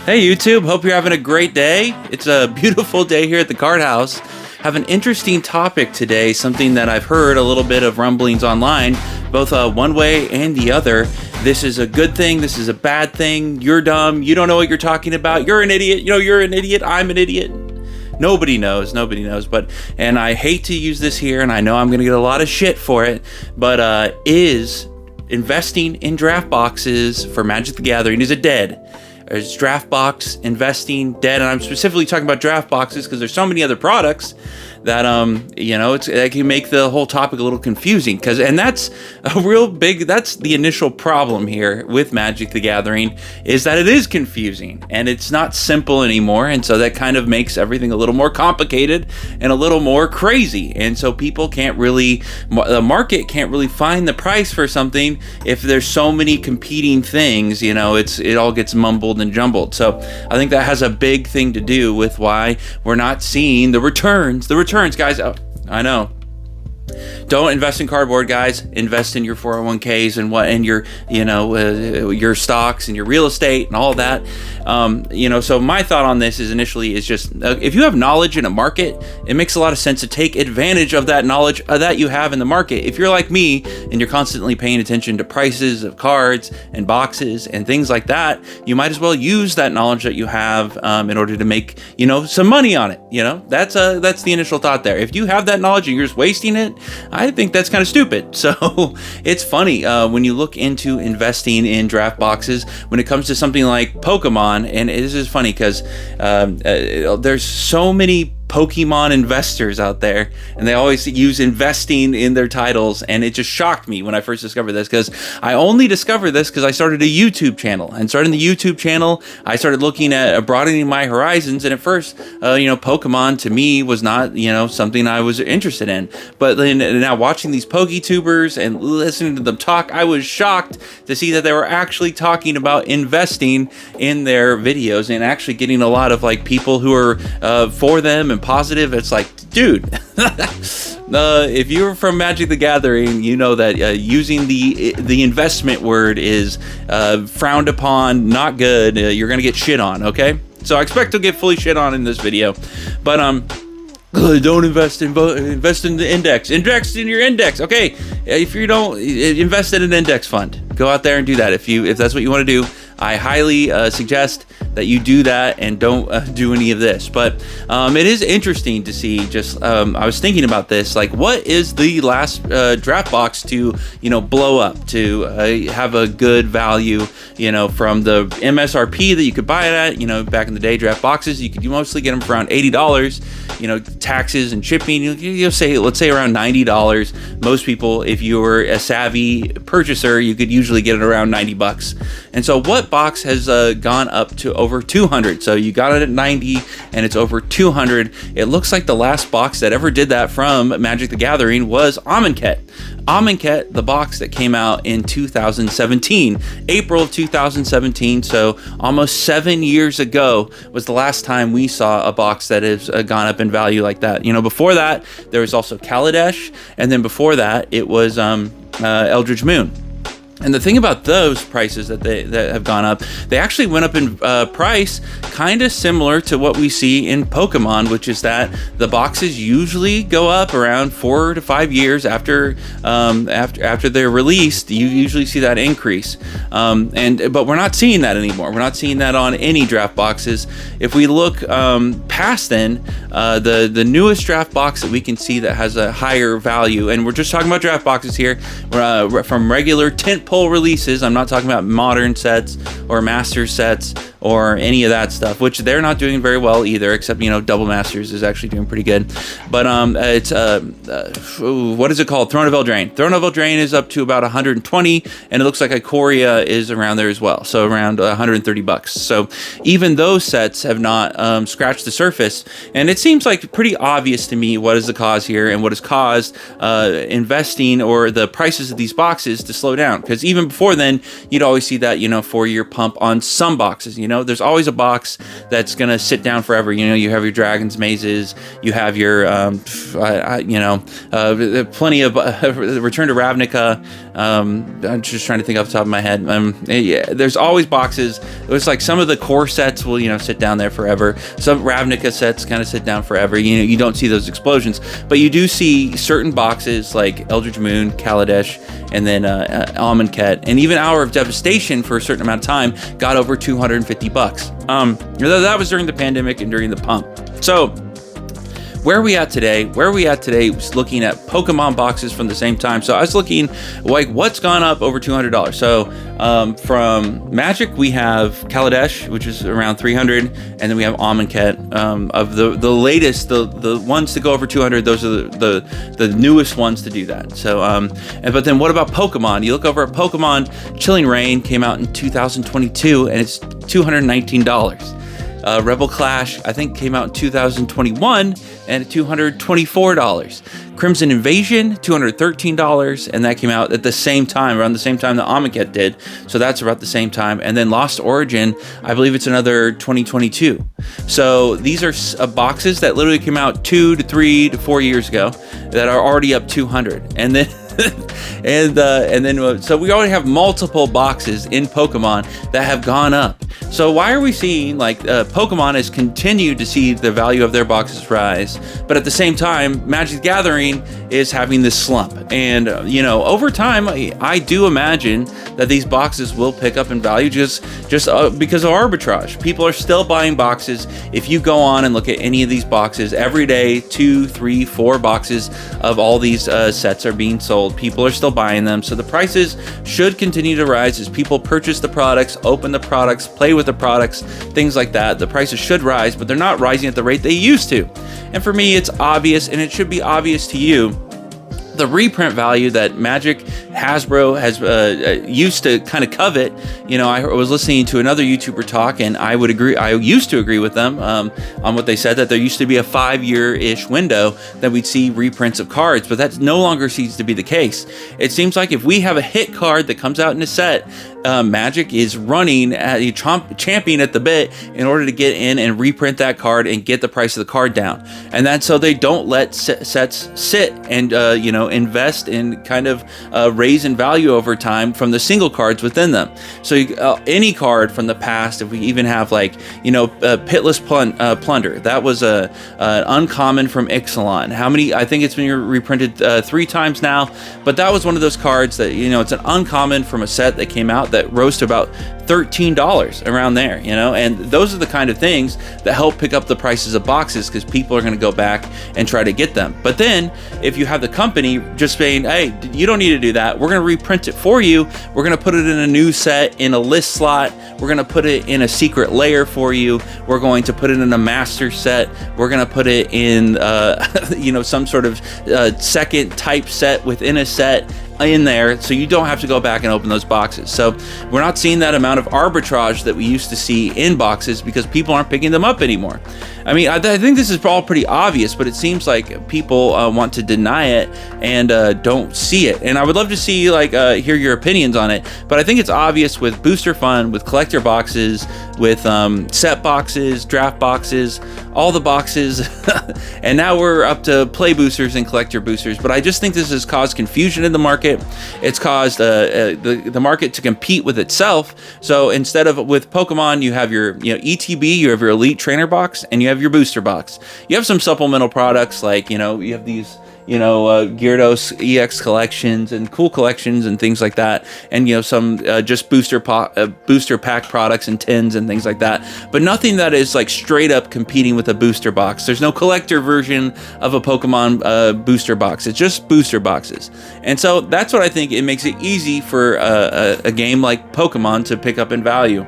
Hey YouTube, hope you're having a great day. It's a beautiful day here at the Card House. Have an interesting topic today, something that I've heard a little bit of rumblings online, both one way and the other. This is a good thing, this is a bad thing, you're dumb, you don't know what you're talking about, you're an idiot, you're an idiot, I'm an idiot. Nobody knows, and I hate to use this here, and I know I'm gonna get a lot of shit for it, but is investing in draft boxes for Magic the Gathering, is it dead? Is draft box investing dead? And I'm specifically talking about draft boxes because there's so many other products that that can make the whole topic a little confusing. And that's that's the initial problem here with Magic the Gathering, is that it is confusing and it's not simple anymore, and so that kind of makes everything a little more complicated and a little more crazy. And so people the market can't really find the price for something if there's so many competing things. It all gets mumbled and jumbled. So I think that has a big thing to do with why we're not seeing the returns, guys. Oh, I know. Don't invest in cardboard, guys. Invest in your 401ks and your stocks and your real estate and all that. So my thought on this is just if you have knowledge in a market, it makes a lot of sense to take advantage of that knowledge that you have in the market. If you're like me and you're constantly paying attention to prices of cards and boxes and things like that, you might as well use that knowledge that you have in order to make some money on it. That's the initial thought there. If you have that knowledge and you're just wasting it, I think that's kind of stupid. So it's funny when you look into investing in draft boxes when it comes to something like Pokemon. And this is funny because there's so many Pokemon investors out there, and they always use investing in their titles, and it just shocked me when I first discovered this, because I only discovered this because I started a YouTube channel, and starting the YouTube channel I started looking at broadening my horizons. And at first Pokemon to me was not something I was interested in, but then now watching these PokeTubers and listening to them talk, I was shocked to see that they were actually talking about investing in their videos and actually getting a lot of people who are for them and positive. It's like, dude, if you're from Magic the Gathering, you know that using the investment word is frowned upon, not good. You're gonna get shit on, okay? So I expect to get fully shit on in this video, but don't invest in the index. Invest in your index, okay? If you don't invest in an index fund, go out there and do that. If that's what you want to do, I highly suggest that you do that and don't do any of this. But it is interesting to see. I was thinking about this, what is the last draft box to blow up, to have a good value, from the MSRP that you could buy it at. Back in the day, draft boxes you could mostly get them for around $80. Taxes and shipping, let's say around $90. Most people, if you were a savvy purchaser, you could usually get it around $90. And so what box has gone up to over 200? So you got it at 90 and it's over 200. It looks like the last box that ever did that from Magic the Gathering was Amonkhet. Amonkhet, the box that came out in 2017, April of 2017, so almost 7 years ago was the last time we saw a box that has gone up in value like that. Before that, there was also Kaladesh, and then before that, it was Eldritch Moon. And the thing about those prices that have gone up, they actually went up in price kind of similar to what we see in Pokemon, which is that the boxes usually go up around 4 to 5 years after they're released. You usually see that increase, but we're not seeing that anymore. We're not seeing that on any draft boxes. If we look past then, the newest draft box that we can see that has a higher value, and we're just talking about draft boxes here, from regular tentpole releases. I'm not talking about modern sets or master sets or any of that stuff, which they're not doing very well either, except Double Masters is actually doing pretty good. But it's what is it called? Throne of Eldraine. Throne of Eldraine is up to about 120, and it looks like Ikoria is around there as well, so around $130. So even those sets have not scratched the surface, and it seems like pretty obvious to me what is the cause here and what has caused investing or the prices of these boxes to slow down. Because even before then, you'd always see that 4-year pump on some boxes. there's always a box that's going to sit down forever. You have your Dragon's Mazes, you have your, plenty of Return to Ravnica. I'm just trying to think off the top of my head. There's always boxes. It's like some of the core sets will, sit down there forever. Some Ravnica sets kind of sit down forever. You don't see those explosions, but you do see certain boxes like Eldritch Moon, Kaladesh, and then Amonkhet, and even Hour of Devastation for a certain amount of time got over $250. That was during the pandemic and during the pump. So where are we at today? Was looking at Pokemon boxes from the same time. So I was looking like what's gone up over $200. So from Magic, we have Kaladesh, which is around $300, and then we have Amonkhet. Of the latest, the ones to go over $200, those are the newest ones to do that. So but then what about Pokemon? You look over at Pokemon, Chilling Reign came out in 2022, and it's $219. Rebel Clash, I think, came out in 2021 and at $224. Crimson Invasion, $213, and that came out at the same time, around the same time that Amonkhet did. So that's about the same time. And then Lost Origin, I believe it's another 2022. So these are boxes that literally came out 2 to 3 to 4 years ago that are already up 200. And then so we already have multiple boxes in Pokemon that have gone up. So why are we seeing Pokemon has continued to see the value of their boxes rise, but at the same time, Magic the Gathering is having this slump? And over time, I do imagine that these boxes will pick up in value just because of arbitrage. People are still buying boxes. If you go on and look at any of these boxes every day, 2, 3, 4 boxes of all these sets are being sold. People are still buying them, so the prices should continue to rise as people purchase the products, open the products, play with the products, things like that. The prices should rise, but they're not rising at the rate they used to. And for me, it's obvious, and it should be obvious to you, the reprint value that Magic, Hasbro has used to kind of covet. I was listening to another YouTuber talk, and I would agree. I used to agree with them on what they said, that there used to be a 5-year-ish window that we'd see reprints of cards, but that no longer seems to be the case. It seems like if we have a hit card that comes out in a set, Magic is running at champing at the bit in order to get in and reprint that card and get the price of the card down. And that's so they don't let sets sit and invest in kind of raise in value over time from the single cards within them. So any card from the past, if we even have Pitless Plunder, that was an uncommon from Ixalan. How many? I think it's been reprinted 3 times now, but that was one of those cards that it's an uncommon from a set that came out that rose to about $13 around there, and those are the kind of things that help pick up the prices of boxes because people are going to go back and try to get them. But then if you have the company just saying, hey, you don't need to do that, we're going to reprint it for you, we're going to put it in a new set in a list slot, we're going to put it in a secret layer for you, we're going to put it in a master set, we're going to put it in some sort of second type set within a set in there, so you don't have to go back and open those boxes. So we're not seeing that amount of arbitrage that we used to see in boxes because people aren't picking them up anymore. I mean, I think this is all pretty obvious, but it seems like people want to deny it and don't see it. And I would love to see hear your opinions on it. But I think it's obvious with Booster Fun, with collector boxes, with set boxes, draft boxes, all the boxes, and now we're up to play boosters and collector boosters. But I just think this has caused confusion in the market. It's caused the market to compete with itself. So instead of with Pokemon, you have your ETB, you have your Elite Trainer box, and you have your booster box. You have some supplemental products like you have these Gyarados EX collections and cool collections and things like that, and some just booster pack products and tins and things like that, but nothing that is straight up competing with a booster box. There's no collector version of a Pokemon booster box. It's just booster boxes, and so that's what I think it makes it easy for a game like Pokemon to pick up in value.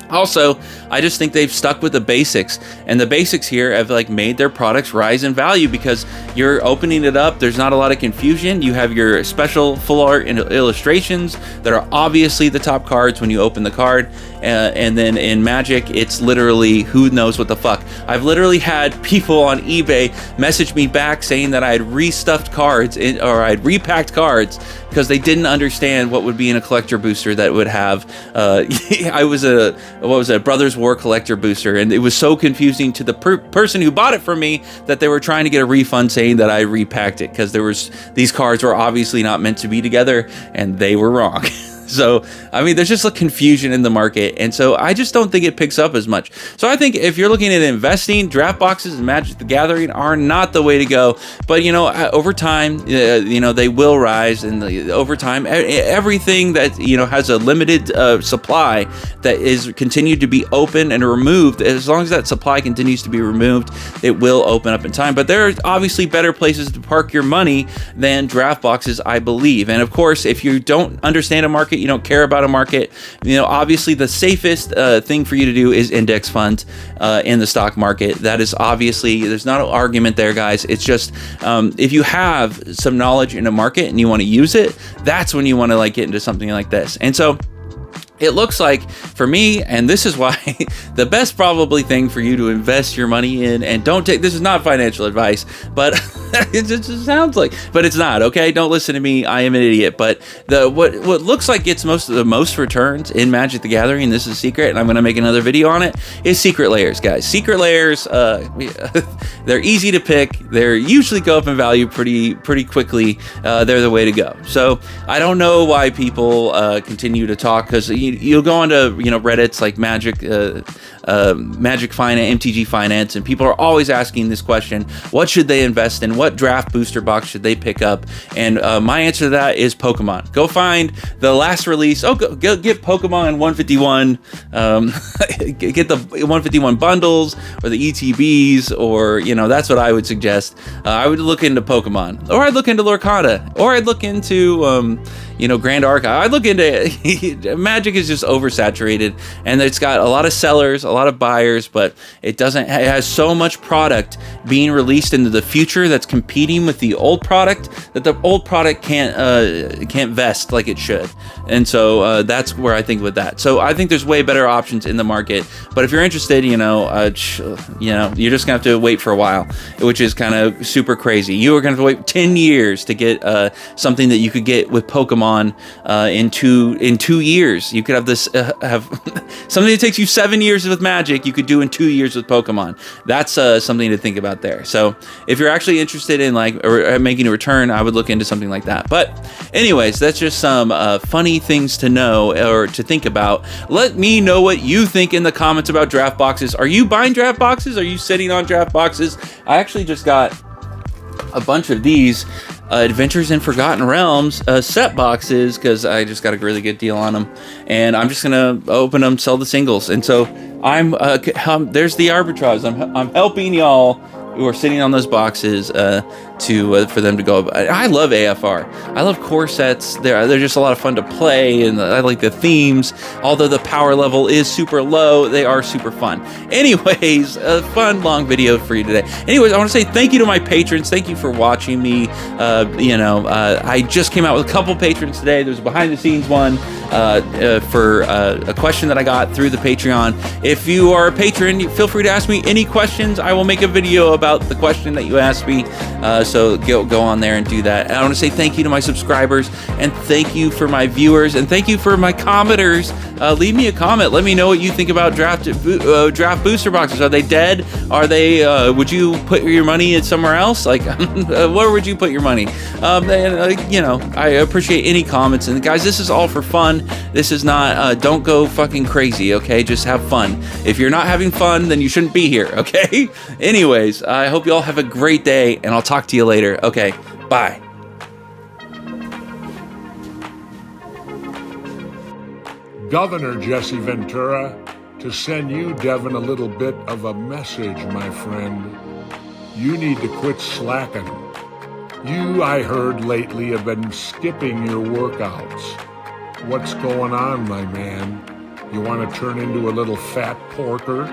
Also, I just think they've stuck with the basics, and the basics here have made their products rise in value because you're opening it up. There's not a lot of confusion. You have your special full art and illustrations that are obviously the top cards when you open the card, and then in Magic, it's literally who knows what the fuck. I've literally had people on eBay message me back saying that I had restuffed cards or I'd repacked cards because they didn't understand what would be in a collector booster that would have. I was what was it, Brothers War Collector booster, and it was so confusing to the person who bought it from me that they were trying to get a refund saying that I repacked it because these cards were obviously not meant to be together, and they were wrong. So, I mean, there's just a confusion in the market. And so I just don't think it picks up as much. So I think if you're looking at investing, draft boxes and Magic the Gathering are not the way to go. But, you know, over time, you know, they will rise. And over time, everything that, you know, has a limited supply that is continued to be open and removed, as long as that supply continues to be removed, it will open up in time. But there are obviously better places to park your money than draft boxes, I believe. And of course, if you don't understand a market, you don't care about a market, you know, obviously the safest thing for you to do is index funds in the stock market. That is obviously, there's not an argument there, guys. It's just if you have some knowledge in a market and you want to use it, that's when you want to like get into something like this. And so it looks like for me, and this is why the best probably thing for you to invest your money in, and don't take, this is not financial advice, but it just sounds like, but it's not, okay? Don't listen to me. I am an idiot. But what looks like gets the most returns in Magic the Gathering, this is a secret, and I'm going to make another video on it, is Secret Lairs, guys. Secret Lairs, they're easy to pick. They're usually go up in value pretty quickly. They're the way to go. So I don't know why people continue to talk, because you'll go onto, you know, Reddit's like Magic Finance, MTG Finance, and people are always asking this question: what should they invest in? What draft booster box should they pick up? And my answer to that is Pokemon. Go find the last release. Oh, go get Pokemon 151. Get the 151 bundles or the ETBs, or, you know, that's what I would suggest. I would look into Pokemon, or I'd look into Lorcana, or I'd look into you know, Grand Archive. I'd look into Magic is just oversaturated, and it's got a lot of sellers, a lot of buyers, but it has so much product being released into the future that's competing with the old product that the old product can't vest like it should. And so that's where I think with that. So I think there's way better options in the market. But if you're interested, you know, you're just gonna have to wait for a while, which is kind of super crazy. You are gonna have to wait 10 years to get something that you could get with Pokemon in 2 years. You could have this have something that takes you 7 years with Magic, you could do in 2 years with Pokemon. That's something to think about there. So if you're actually interested in like or making a return, I would look into something like that. But anyways, that's just some funny things to know or to think about. Let me know what you think in the comments about draft boxes. Are you buying draft boxes? Are you sitting on draft boxes? I actually just got a bunch of these Adventures in Forgotten Realms set boxes because I just got a really good deal on them, and I'm just gonna open them, sell the singles. And so I'm there's the arbitrage. I'm helping y'all who are sitting on those boxes for them to go. I love AFR. I love core sets. They're just a lot of fun to play, and I like the themes. Although the power level is super low, they are super fun. Anyways, a fun long video for you today. Anyways, I want to say thank you to my patrons. Thank you for watching me. I just came out with a couple patrons today. There's a behind the scenes one for a question that I got through the Patreon. If you are a patron, feel free to ask me any questions. I will make a video about the question that you asked me. So go on there and do that. And I want to say thank you to my subscribers, and thank you for my viewers, and thank you for my commenters. Leave me a comment. Let me know what you think about draft booster boxes. Are they dead? Are they? Would you put your money in somewhere else? Like, where would you put your money? I appreciate any comments. And guys, this is all for fun. This is not. Don't go fucking crazy. Okay, just have fun. If you're not having fun, then you shouldn't be here. Okay. Anyways, I hope you all have a great day, and I'll talk to you later. Okay, bye. Governor Jesse Ventura, to send you, Devin, a little bit of a message, my friend. You need to quit slacking. You, I heard lately, have been skipping your workouts. What's going on, my man? You want to turn into a little fat porker?